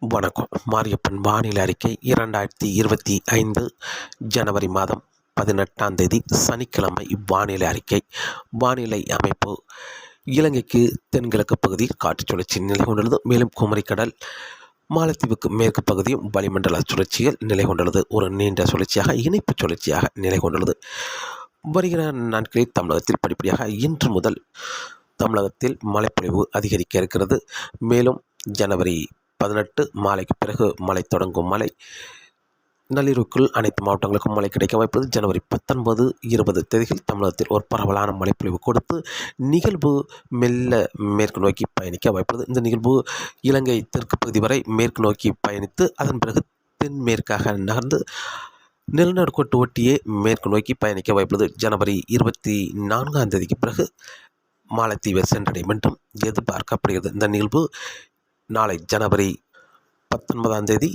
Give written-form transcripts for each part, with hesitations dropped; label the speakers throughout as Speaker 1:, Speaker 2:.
Speaker 1: வணக்கம். மாரியப்பன் வானிலை அறிக்கை 2025 ஜனவரி மாதம் 18ஆம் தேதி சனிக்கிழமை. வானிலை அறிக்கை. வானிலை அமைப்பு: இலங்கைக்கு தென்கிழக்கு பகுதியில் காற்று சுழற்சி நிலை கொண்டுள்ளது. மேலும் குமரிக்கடல், மாலத்தீவுக்கு மேற்கு பகுதியும் வளிமண்டல சுழற்சியில் நிலை கொண்டுள்ளது. ஒரு நீண்ட சுழற்சியாக இணைப்பு சுழற்சியாக நிலை கொண்டுள்ளது. வருகிற நாட்களில் தமிழகத்தில் படிப்படியாக இன்று முதல் தமிழகத்தில் மழைப்பொழிவு அதிகரிக்க இருக்கிறது. மேலும் ஜனவரி 18 மாலைக்கு பிறகு மழை தொடங்கும். மழை நள்ளிரவுக்குள் அனைத்து மாவட்டங்களுக்கும் மழை கிடைக்க வாய்ப்புள்ளது. ஜனவரி 19, 20 தேதிகள் தமிழகத்தில் ஒரு பரவலான மழைப்பொழிவு கொடுத்து நிகழ்வு மெல்ல மேற்கு நோக்கி பயணிக்க வாய்ப்புள்ளது. இந்த நிகழ்வு இலங்கை தெற்கு பகுதி வரை மேற்கு நோக்கி பயணித்து அதன் பிறகு தென்மேற்காக நகர்ந்து நிலநடுக்கோட்டு ஒட்டியே மேற்கு நோக்கி பயணிக்க வாய்ப்புள்ளது. ஜனவரி 24ஆம் தேதிக்கு பிறகு மாலத்தீவை சென்றடையும் என்றும் எதிர்பார்க்கப்படுகிறது. இந்த நிகழ்வு நாளை ஜனவரி 19ஆம் தேதி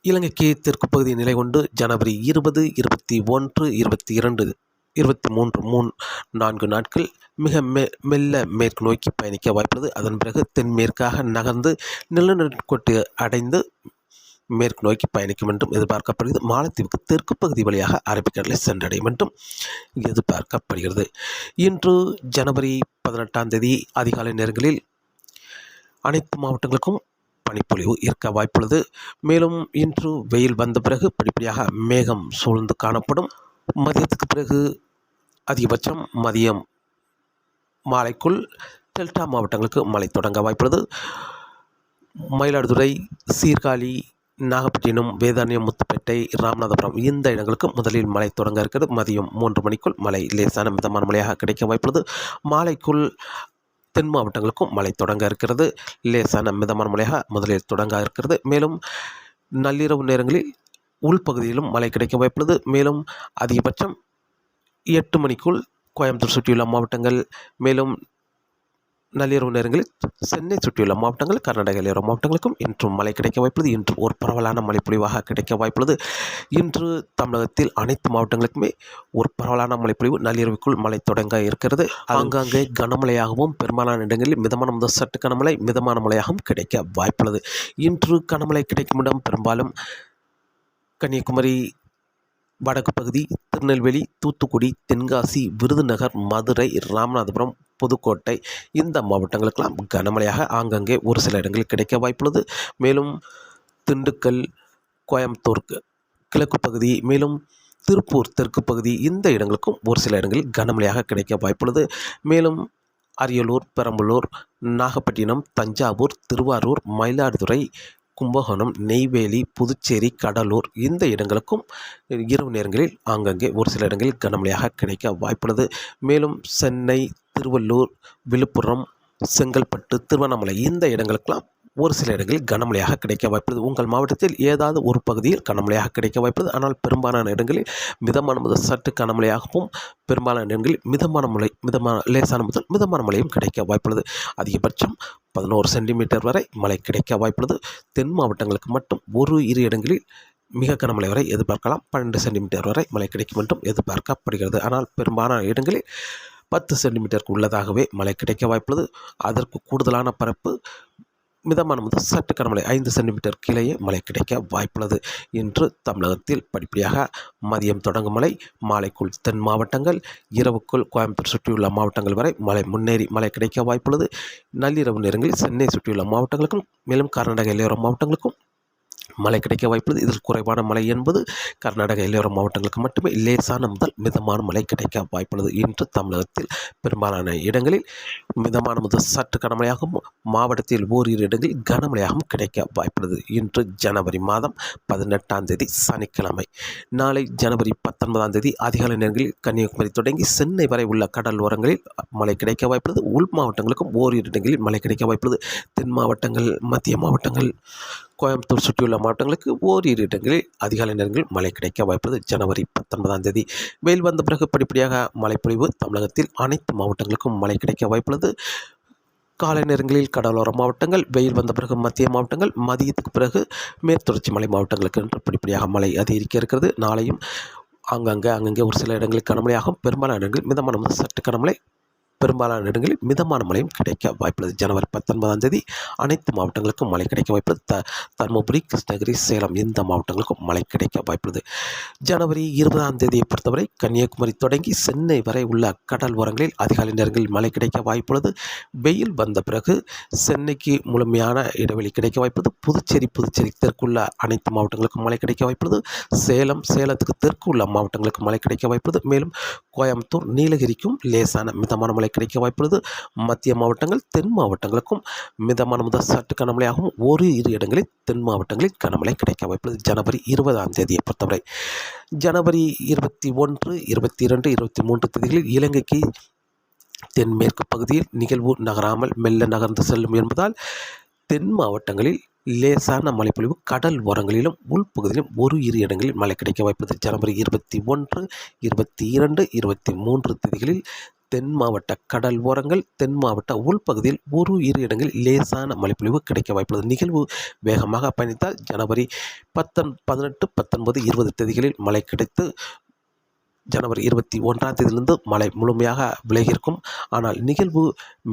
Speaker 1: இலங்கைக்கு தெற்கு பகுதி நிலை கொண்டு ஜனவரி 20, 21, 22, 23 4 நாட்கள் மிக மெல்ல மேற்கு நோக்கி பயணிக்க வாய்ப்புள்ளது. அதன் பிறகு தென்மேற்காக நகர்ந்து நிலநடுக்கோட்டு அடைந்து மேற்கு நோக்கி பயணிக்கும் என்றும் எதிர்பார்க்கப்படுகிறது. மாலத்தீவுக்கு தெற்கு பகுதி வழியாக அரபிக்கடலை சென்றடையும் என்றும் எதிர்பார்க்கப்படுகிறது. இன்று ஜனவரி 18ஆம் தேதி அதிகாலை நேரங்களில் அனைத்து மாவட்டங்களுக்கும் பனிப்பொழிவு இருக்க வாய்ப்புள்ளது. மேலும் இன்று வெயில் வந்த பிறகு படிப்படியாக மேகம் சூழ்ந்து காணப்படும். மதியத்துக்கு பிறகு அதிகபட்சம் மதியம் மாலைக்குள் டெல்டா மாவட்டங்களுக்கு மழை தொடங்க வாய்ப்புள்ளது. மயிலாடுதுறை, சீர்காழி, நாகப்பட்டினம், வேதாரண்யம், முத்துப்பேட்டை, ராமநாதபுரம் இந்த இடங்களுக்கு முதலில் மழை தொடங்க இருக்கிறது. மதியம் 3 மணிக்குள் மழை லேசான மிதமான மழையாக கிடைக்க வாய்ப்புள்ளது. மாலைக்குள் தென் மாவட்டங்களுக்கும் மழை தொடங்க இருக்கிறது. லேசான மிதமான மழையாக முதலில் தொடங்க இருக்கிறது. மேலும் நள்ளிரவு நேரங்களில் உள்பகுதியிலும் மழை கிடைக்க வாய்ப்புள்ளது. மேலும் அதிகபட்சம் 8 மணிக்குள் கோயம்புத்தூர் சுற்றியுள்ள மாவட்டங்கள், மேலும் நள்ளிரவு நேரங்களில் சென்னை சுற்றியுள்ள மாவட்டங்கள், கர்நாடக எல்லையோர மாவட்டங்களுக்கும் இன்றும் மழை கிடைக்க வாய்ப்புள்ளது. இன்று ஒரு பரவலான மழைப்பொழிவாக கிடைக்க வாய்ப்புள்ளது. இன்று தமிழகத்தில் அனைத்து மாவட்டங்களுக்குமே ஒரு பரவலான மழைப்பொழிவு நள்ளிரவுக்குள் மழை தொடங்க இருக்கிறது. ஆங்காங்கே கனமழையாகவும் பெரும்பாலான இடங்களில் மிதமான முதல் சற்று கனமழை, மிதமான மழையாகவும் கிடைக்க வாய்ப்புள்ளது. இன்று கனமழை கிடைக்கும் இடம் பெரும்பாலும் கன்னியாகுமரி, வடக்கு பகுதி, திருநெல்வேலி, தூத்துக்குடி, தென்காசி, விருதுநகர், மதுரை, ராமநாதபுரம், புதுக்கோட்டை இந்த மாவட்டங்களுக்கெல்லாம் கனமழையாக ஆங்காங்கே ஒரு சில இடங்களில் கிடைக்க வாய்ப்புள்ளது. மேலும் திண்டுக்கல், கோயம்புத்தூர் கிழக்கு பகுதி, மேலும் திருப்பூர் தெற்கு பகுதி இந்த இடங்களுக்கும் ஒரு சில இடங்களில் கனமழையாக கிடைக்க வாய்ப்புள்ளது. மேலும் அரியலூர், பெரம்பலூர், நாகப்பட்டினம், தஞ்சாவூர், திருவாரூர், மயிலாடுதுறை, கும்பகோணம், நெய்வேலி, புதுச்சேரி, கடலூர் இந்த இடங்களுக்கும் இரவு நேரங்களில் ஆங்காங்கே ஒரு சில இடங்களில் கனமழையாக கிடைக்க வாய்ப்புள்ளது. மேலும் சென்னை, திருவள்ளூர், விழுப்புரம், செங்கல்பட்டு, திருவண்ணாமலை இந்த இடங்களுக்கெல்லாம் ஒரு சில இடங்களில் கனமழையாக கிடைக்க வாய்ப்புள்ளது. உங்கள் மாவட்டத்தில் ஏதாவது ஒரு பகுதியில் கனமழையாக கிடைக்க வாய்ப்புள்ளது. ஆனால் பெரும்பாலான இடங்களில் மிதமான முதல் சற்று கனமழையாகவும், பெரும்பாலான இடங்களில் மிதமான லேசான முதல் மிதமான மழையும் கிடைக்க வாய்ப்புள்ளது. அதிகபட்சம் 11 சென்டிமீட்டர் வரை மழை கிடைக்க வாய்ப்புள்ளது. தென் மாவட்டங்களுக்கு மட்டும் ஒரு இரு இடங்களில் மிக கனமழை வரை எதிர்பார்க்கலாம். 12 சென்டிமீட்டர் வரை மழை கிடைக்கும் என்றும் எதிர்பார்க்கப்படுகிறது. ஆனால் பெரும்பாலான இடங்களில் 10 சென்டிமீட்டருக்கு உள்ளதாகவே மழை கிடைக்க வாய்ப்புள்ளது. அதற்கு கூடுதலான பரப்பு மிதமான முதல் சற்று கனமழை 5 சென்டிமீட்டர் கீழேயே மழை கிடைக்க வாய்ப்புள்ளது. இன்று தமிழகத்தில் படிப்படியாக மதியம் தொடங்கும் மழை, மாலைக்குள் தென் மாவட்டங்கள், இரவுக்குள் கோயம்புத்தூர் சுற்றியுள்ள மாவட்டங்கள் வரை மழை முன்னேறி மழை கிடைக்க வாய்ப்புள்ளது. நள்ளிரவு நேரங்களில் சென்னை சுற்றியுள்ள மாவட்டங்களுக்கும், மேலும் கர்நாடக எல்லையோர மாவட்டங்களுக்கும் மழை கிடைக்க வாய்ப்புள்ளது. இதில் குறைவான மழை என்பது கர்நாடக எல்லையோர மாவட்டங்களுக்கு மட்டுமே லேசான முதல் மிதமான மழை கிடைக்க வாய்ப்புள்ளது. இன்று தமிழகத்தில் பெரும்பாலான இடங்களில் மிதமான முதல் சற்று கனமழையாகவும், மாவட்டத்தில் ஓரிரு இடங்களில் கனமழையாகவும் கிடைக்க வாய்ப்புள்ளது. இன்று ஜனவரி மாதம் 18ஆம் தேதி சனிக்கிழமை. நாளை ஜனவரி 19ஆம் தேதி அதிகாலை நேரங்களில் கன்னியாகுமரி தொடங்கி சென்னை வரை உள்ள கடல் ஓரங்களில் மழை கிடைக்க வாய்ப்புள்ளது. உள் மாவட்டங்களுக்கும் ஓரிரு இடங்களில் மழை கிடைக்க வாய்ப்புள்ளது. தென் மாவட்டங்கள், மத்திய மாவட்டங்கள், கோயம்புத்தூர் சுற்றியுள்ள மாவட்டங்களுக்கு ஓரிரு இடங்களில் அதிகாலை நேரங்களில் மழை கிடைக்க வாய்ப்புள்ளது. ஜனவரி 19ஆம் தேதி வெயில் வந்த பிறகு படிப்படியாக மழைப்பொழிவு தமிழகத்தில் அனைத்து மாவட்டங்களுக்கும் மழை கிடைக்க வாய்ப்புள்ளது. காலை நேரங்களில் கடலோர மாவட்டங்கள், வெயில் வந்த பிறகு மத்திய மாவட்டங்கள், மதியத்துக்கு பிறகு மேற்குத்தொடர்ச்சி மலை மாவட்டங்களுக்கு என்று படிப்படியாக மழை அதிகரிக்க இருக்கிறது. நாளையும் அங்கங்கே ஒரு சில இடங்களில் கனமழையாகும், பெரும்பாலான இடங்களில் மிதமான சற்று கனமழை பெரும்பாலான இடங்களில் மிதமான மழையும் கிடைக்க வாய்ப்புள்ளது. ஜனவரி 19ஆம் தேதி அனைத்து மாவட்டங்களுக்கும் மழை கிடைக்க வாய்ப்புள்ளது. தருமபுரி, கிருஷ்ணகிரி, சேலம் இந்த மாவட்டங்களுக்கும் மழை கிடைக்க வாய்ப்புள்ளது. ஜனவரி 20ஆம் தேதியை பொறுத்தவரை கன்னியாகுமரி தொடங்கி சென்னை வரை உள்ள கடல் ஓரங்களில் அதிகாலை நேரங்களில் மழை கிடைக்க வாய்ப்புள்ளது. வெயில் வந்த பிறகு சென்னைக்கு முழுமையான இடைவெளி கிடைக்க வாய்ப்புள்ளது. புதுச்சேரி தெற்குள்ள அனைத்து மாவட்டங்களுக்கும் மழை கிடைக்க வாய்ப்புள்ளது. சேலத்துக்கு தெற்கு உள்ள மாவட்டங்களுக்கு மழை கிடைக்க வாய்ப்புள்ளது. மேலும் கோயம்புத்தூர், நீலகிரிக்கும் லேசான மிதமான மழை கிடைக்க வாய்ப்புள்ளது. மத்திய மாவட்டங்கள், தென் மாவட்டங்களுக்கும் மிதமான முதல் சற்று கனமழையாகவும் ஓரிரு இடங்களில் தென் மாவட்டங்களில் கனமழை கிடைக்க வாய்ப்புள்ளது. ஜனவரி 20ஆம் தேதியை பொறுத்தவரை ஜனவரி 21, 22, 23 தேதிகளில் இலங்கைக்கு தென்மேற்கு பகுதியில் நிகழ்வு நகராமல் மெல்ல நகர்ந்து செல்லும் என்பதால் தென் மாவட்டங்களில் லேசான மழைப்பொழிவு, கடல் ஓரங்களிலும் உள்பகுதியிலும் இரு இடங்களில் மழை கிடைக்க வாய்ப்புள்ளது. ஜனவரி 21, 22, 23 தேதிகளில் தென் மாவட்ட கடல் ஓரங்கள், தென் மாவட்ட உள்பகுதியில் இரு இடங்களில் லேசான மழைப்பொழிவு கிடைக்க வாய்ப்புள்ளது. நிகழ்வு வேகமாக பயணித்தால் ஜனவரி 18, 19, 20 தேதிகளில் மழை கிடைத்து ஜனவரி 21ஆம் தேதியிலிருந்து மழை முழுமையாக விலகியிருக்கும். ஆனால் நிகழ்வு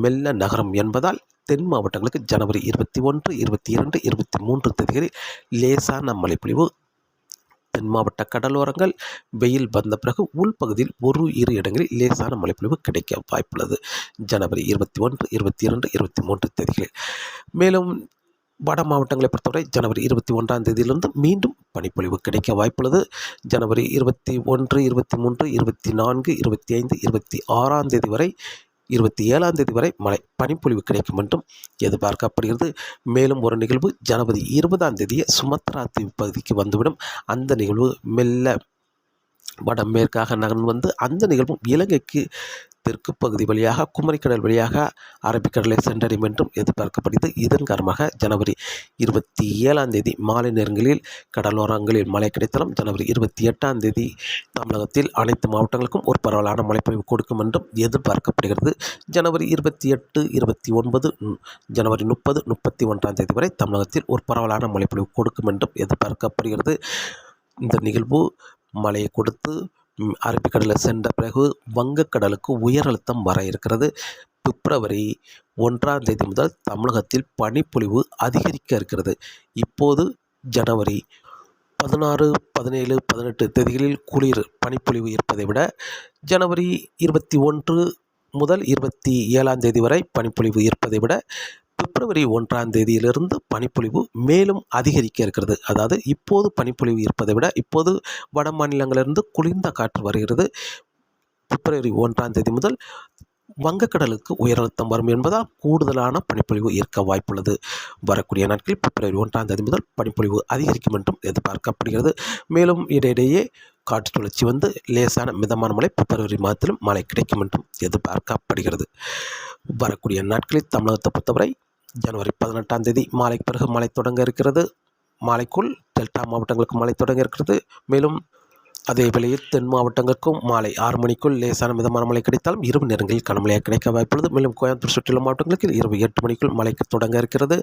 Speaker 1: மெல்ல நகரம் என்பதால் தென் மாவட்டங்களுக்கு ஜனவரி 21, 22, 23 தேதிகளில் லேசான மழைப்பொழிவு, தென் மாவட்ட கடலோரங்கள் வெயில் வந்த பிறகு உள்பகுதியில் இரு இடங்களில் லேசான மழைப்பொழிவு கிடைக்க வாய்ப்புள்ளது. ஜனவரி 21, 22, 23 தேதிகளில். மேலும் வட மாவட்டங்களை பொறுத்தவரை ஜனவரி 21ஆம் தேதியிலிருந்து மீண்டும் பனிப்பொழிவு கிடைக்க வாய்ப்புள்ளது. ஜனவரி 21, 23, 24, 25, 26ஆம் தேதி வரை 27ஆம் தேதி வரை பனிப்பொழிவு கிடைக்கும் என்றும் எதிர்பார்க்கப்படுகிறது. மேலும் ஒரு நிகழ்வு ஜனவரி 20ஆம் தேதியே சுமத்ரா தீவு பகுதிக்கு வந்துவிடும். அந்த நிகழ்வு மெல்ல வடமேற்காக நகர்ந்து வந்து அந்த நிகழ்வும் இலங்கைக்கு தெற்கு பகுதி வழியாக குமரிக்கடல் வழியாக அரபிக்கடலை சென்றடையும் என்றும் எதிர்பார்க்கப்படுகிறது. இதன் காரணமாக ஜனவரி 27ஆம் தேதி மாலை நேரங்களில் கடலோரங்களில் மழை கிடைத்தாலும் ஜனவரி 28ஆம் தேதி தமிழகத்தில் அனைத்து மாவட்டங்களுக்கும் ஒரு பரவலான மழைப்பொழிவு கொடுக்கும் என்றும் எதிர்பார்க்கப்படுகிறது. ஜனவரி 28, 29, ஜனவரி 30, 31ஆம் தேதி வரை தமிழகத்தில் ஒரு பரவலான மழைப்பொழிவு கொடுக்கும் என்றும் எதிர்பார்க்கப்படுகிறது. இந்த நிகழ்வு மழையை கொடுத்து அரபிக்கடலில் சென்ற பிறகு வங்கக்கடலுக்கு உயர் அழுத்தம் வர இருக்கிறது. பிப்ரவரி 1ஆம் தேதி முதல் தமிழகத்தில் பனிப்பொழிவு அதிகரிக்க இருக்கிறது. இப்போது ஜனவரி 16, 17, 18 தேதிகளில் குளிர் பனிப்பொழிவு இருப்பதை விட ஜனவரி 21 முதல் 27ஆம் தேதி வரை பனிப்பொழிவு இருப்பதை விட பிப்ரவரி 1ஆம் தேதியிலிருந்து பனிப்பொழிவு மேலும் அதிகரிக்க இருக்கிறது. அதாவது இப்போது பனிப்பொழிவு இருப்பதை விட இப்போது வட மாநிலங்களிலிருந்து குளிர்ந்த காற்று வருகிறது. பிப்ரவரி 1ஆம் தேதி முதல் வங்கக்கடலுக்கு உயரழுத்தம் வரும் என்பதால் கூடுதலான பனிப்பொழிவு இருக்க வாய்ப்புள்ளது. வரக்கூடிய நாட்களில் பிப்ரவரி 1ஆம் தேதி முதல் பனிப்பொழிவு அதிகரிக்கும் என்றும் எதிர்பார்க்கப்படுகிறது. மேலும் இடையிடையே காற்று சுழற்சி வந்து லேசான மிதமான மழை பிப்ரவரி மாதத்திலும் மழை கிடைக்கும் என்றும் எதிர்பார்க்கப்படுகிறது. வரக்கூடிய நாட்களில் தமிழகத்தை பொறுத்தவரை ஜனவரி 18ஆம் தேதி மாலைக்கு பிறகு மழை தொடங்க இருக்கிறது. மாலைக்குள் டெல்டா மாவட்டங்களுக்கு மழை தொடங்க இருக்கிறது. மேலும் அதே வேளையில் தென் மாவட்டங்களுக்கும் மாலை 6 மணிக்குள் லேசான மிதமான மழை கிடைத்தாலும் இரவு நேரங்களில் கனமழையாக கிடைக்க வாய்ப்புள்ளது. மேலும் கோயம்புத்தூர் சுற்றுலா மாவட்டங்களுக்கு இரவு 8 மணிக்குள் மழைக்கு தொடங்க இருக்கிறது.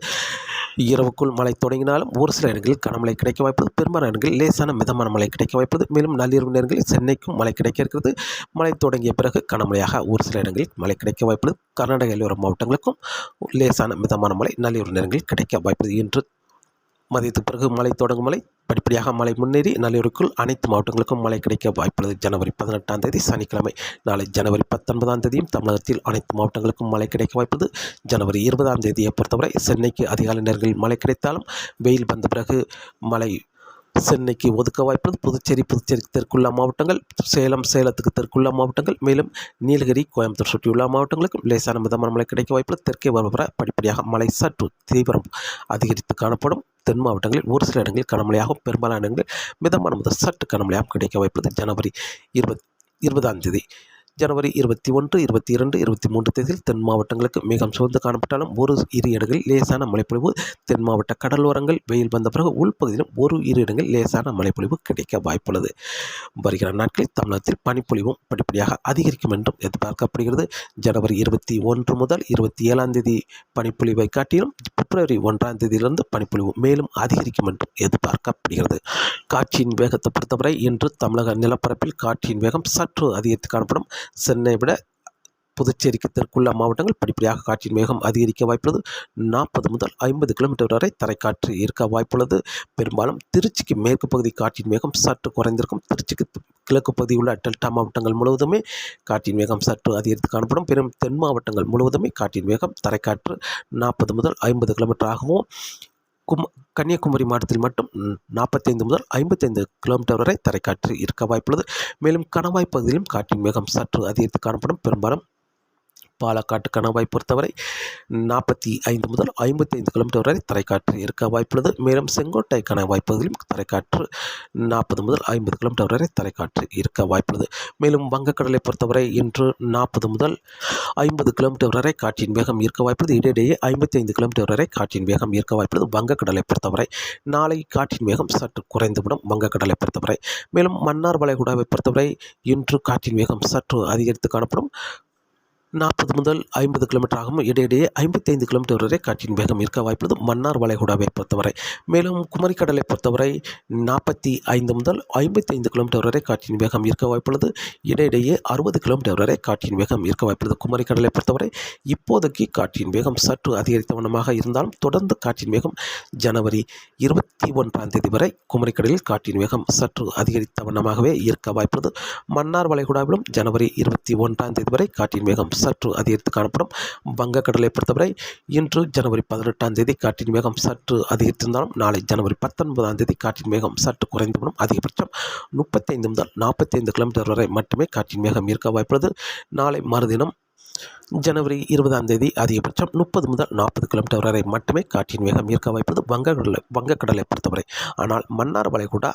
Speaker 1: இரவுக்குள் மழை தொடங்கினாலும் ஒரு சில இடங்களில் கனமழை கிடைக்க வாய்ப்புள்ளது. பெரும்பாலான இடங்களில் லேசான மிதமான மழை கிடைக்க வாய்ப்புள்ளது. மேலும் நள்ளிரவு நேரங்களில் சென்னைக்கும் மழை கிடைக்க இருக்கிறது. மழை தொடங்கிய பிறகு கனமழையாக ஒரு சில இடங்களில் மழை கிடைக்க வாய்ப்புள்ளது. கர்நாடக எல்லையோர மாவட்டங்களுக்கும் லேசான மிதமான மழை நள்ளிரவு நேரங்களில் கிடைக்க வாய்ப்புள்ளது. இன்று மதியத்துக்கு பிறகு மழை தொடங்கும். மழை படிப்படியாக மழை முன்னேறி நள்ளிரவுக்குள் அனைத்து மாவட்டங்களுக்கும் மழை கிடைக்க வாய்ப்புள்ளது. ஜனவரி 18ஆம் தேதி சனிக்கிழமை. நாளை ஜனவரி 19ஆம் தேதியும் தமிழகத்தில் அனைத்து மாவட்டங்களுக்கும் மழை கிடைக்க வாய்ப்புள்ளது. ஜனவரி 20ஆம் தேதியை பொறுத்தவரை சென்னைக்கு அதிகாலை நேரங்களில் மழை கிடைத்தாலும் வெயில் வந்த பிறகு மழை சென்னைக்கு ஒதுக்க வாய்ப்புள்ளது. புதுச்சேரி தெற்குள்ள மாவட்டங்கள், சேலத்துக்கு தெற்குள்ள மாவட்டங்கள், மேலும் நீலகிரி, கோயம்புத்தூர் சுற்றியுள்ள மாவட்டங்களுக்கு லேசான மிதமான மழை கிடைக்க வாய்ப்புள்ளது. தெற்கே வர படிப்படியாக மழை சற்று தீவிரம் அதிகரித்து காணப்படும். தென் மாவட்டங்களில் ஒரு சில இடங்களில் கனமழையாகவும் பெரும்பாலான இடங்களில் மிதமான முதல் சற்று கனமழையாகவும் கிடைக்க வாய்ப்புள்ளது. ஜனவரி 20ஆம் தேதி ஜனவரி 21, 22, 23 தேதியில் தென் மாவட்டங்களுக்கு மேகம் சூழ்ந்து காணப்பட்டாலும் இரு இடங்களில் லேசான மழைப்பொழிவு. தென் மாவட்ட கடலோரங்கள் வெயில் வந்த பிறகு உள்பகுதியிலும் இரு இடங்களில் லேசான மழைப்பொழிவு கிடைக்க வாய்ப்புள்ளது. வருகிற நாட்களில் தமிழகத்தில் பனிப்பொழிவும் படிப்படியாக அதிகரிக்கும் என்றும் எதிர்பார்க்கப்படுகிறது. ஜனவரி 21 முதல் 27ஆம் தேதி பனிப்பொழிவை காட்டிலும் பிப்ரவரி 1ஆம் தேதியிலிருந்து பனிப்பொழிவு மேலும் அதிகரிக்கும் என்றும் எதிர்பார்க்கப்படுகிறது. காற்றின் வேகத்தை பொறுத்தவரை இன்று தமிழக நிலப்பரப்பில் காற்றின் வேகம் சற்று அதிகரித்து காணப்படும். சென்னை விட புதுச்சேரிக்கு தெற்குள்ள மாவட்டங்கள் படிப்படியாக காற்றின் வேகம் அதிகரிக்க வாய்ப்புள்ளது. 40 முதல் 50 கிலோமீட்டர் வரை தரைக்காற்று இருக்க வாய்ப்புள்ளது. பெரும்பாலும் திருச்சிக்கு மேற்கு பகுதி காற்றின் வேகம் சற்று குறைந்திருக்கும். திருச்சிக்கு கிழக்கு பகுதியில் உள்ள டெல்டா மாவட்டங்கள் முழுவதுமே காற்றின் வேகம் சற்று அதிகரித்து காணப்படும். பெரும் தென் மாவட்டங்கள் முழுவதுமே காற்றின் வேகம் தரைக்காற்று 40 முதல் 50 கிலோமீட்டராகவும், கன்னியாகுமரி மாவட்டத்தில் மட்டும் 45 முதல் 55 கிலோமீட்டர் வரை தரைக்காற்று இருக்க வாய்ப்புள்ளது. மேலும் கணவாய் பகுதியிலும் காற்றின் வேகம் சற்று அதிகரித்து காணப்படும். பெரும்பாலும் பாலக்காட்டு கணவாய் பொறுத்தவரை 45 முதல் 55 கிலோமீட்டர் வரை தரைக்காற்று இருக்க வாய்ப்புள்ளது. மேலும் செங்கோட்டை கணவாய் பகுதியிலும் தரைக்காற்று 40 முதல் 50 கிலோமீட்டர் வரை தரைக்காற்று இருக்க வாய்ப்புள்ளது. மேலும் வங்கக்கடலை பொறுத்தவரை இன்று 40 முதல் 50 கிலோமீட்டர் வரை காற்றின் வேகம் இருக்க வாய்ப்புள்ளது. இடையிடையே 55 கிலோமீட்டர் வரை காற்றின் வேகம் இருக்க வாய்ப்புள்ளது. வங்கக்கடலை பொறுத்தவரை நாளை காற்றின் வேகம் சற்று குறைந்துவிடும். வங்கக்கடலை பொறுத்தவரை மேலும் மன்னார் வளைகுடாவை பொறுத்தவரை இன்று காற்றின் வேகம் சற்று அதிகரித்து காணப்படும். 40 முதல் 50 கிலோமீட்டர் ஆகும். இடையிடையே 55 கிலோமீட்டர் வரை காற்றின் வேகம் இருக்க வாய்ப்புள்ளது மன்னார் வளைகுடாவை பொறுத்தவரை. மேலும் குமரிக்கடலை பொறுத்தவரை 45 முதல் 55 கிலோமீட்டர் வரை காற்றின் வேகம் இருக்க வாய்ப்புள்ளது. இடையிடையே 60 கிலோமீட்டர் வரை காற்றின் வேகம் இருக்க வாய்ப்புள்ளது. குமரிக்கடலை பொறுத்தவரை இப்போதைக்கு காற்றின் வேகம் சற்று அதிகரித்த வண்ணமாக இருந்தாலும் தொடர்ந்து காற்றின் வேகம் ஜனவரி 21ஆம் தேதி வரை குமரிக்கடலில் காற்றின் வேகம் சற்று அதிகரித்த வண்ணமாகவே இருக்க வாய்ப்புள்ளது. மன்னார் வளைகுடாவிலும் ஜனவரி 21ஆம் தேதி வரை காற்றின் வேகம் சற்று அதிகரித்து காணப்படும். வங்கக்கடலை பொறுத்தவரை இன்று ஜனவரி 18ஆம் தேதி காற்றின் வேகம் சற்று அதிகரித்திருந்தாலும் நாளை ஜனவரி 19ஆம் தேதி காற்றின் வேகம் சற்று குறைந்துவிடும். அதிகபட்சம் 35 முதல் 45 கிலோமீட்டர் வரை மட்டுமே காற்றின் வேகம் இருக்க வாய்ப்புள்ளது. நாளை மறுதினம் ஜனவரி 20ஆம் தேதி அதிகபட்சம் 30 முதல் 40 கிலோமீட்டர் வரை மட்டுமே காற்றின் வேகம் இருக்க வாய்ப்புள்ளது வங்கக்கடலை பொறுத்தவரை. ஆனால் மன்னார் வளைகுடா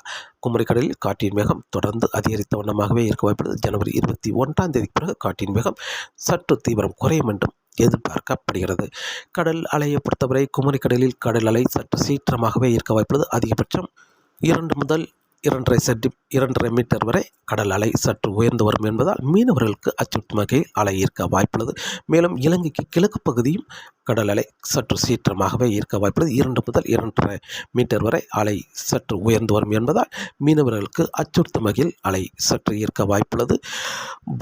Speaker 1: குமரிக்கடலில் காற்றின் வேகம் தொடர்ந்து அதிகரித்த வண்ணமாகவே இருக்க வாய்ப்புள்ளது. ஜனவரி 21ஆம் தேதிக்கு பிறகு காற்றின் வேகம் சற்று தீவிரம் குறையும் என்றும் எதிர்பார்க்கப்படுகிறது. கடல் அலையை பொறுத்தவரை குமரிக்கடலில் கடல் அலை சற்று சீற்றமாகவே இருக்க வாய்ப்புள்ளது. அதிகபட்சம் 2 முதல் 2.5 மீட்டர் வரை கடல் அலை சற்று உயர்ந்து வரும் என்பதால் மீனவர்களுக்கு அச்சுறுத்தும் வகையில் அலை இருக்க வாய்ப்புள்ளது. மேலும் இலங்கைக்கு கிழக்கு பகுதியும் கடல் அலை சற்று சீற்றமாகவே இருக்க வாய்ப்புள்ளது. 2 முதல் 2.5 மீட்டர் வரை அலை சற்று உயர்ந்து வரும் என்பதால் மீனவர்களுக்கு அச்சுறுத்தும் வகையில் அலை சற்று இருக்க வாய்ப்புள்ளது.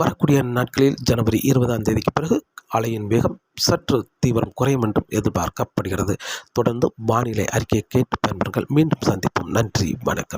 Speaker 1: வரக்கூடிய நாட்களில் ஜனவரி 20ஆம் தேதிக்கு பிறகு அலையின் வேகம் சற்று தீவிரம் குறையும் என்றும் எதிர்பார்க்கப்படுகிறது. தொடர்ந்து வானிலை அறிக்கையை கேட்டு பயன்பெறுங்கள். மீண்டும் சந்திப்போம். நன்றி, வணக்கம்.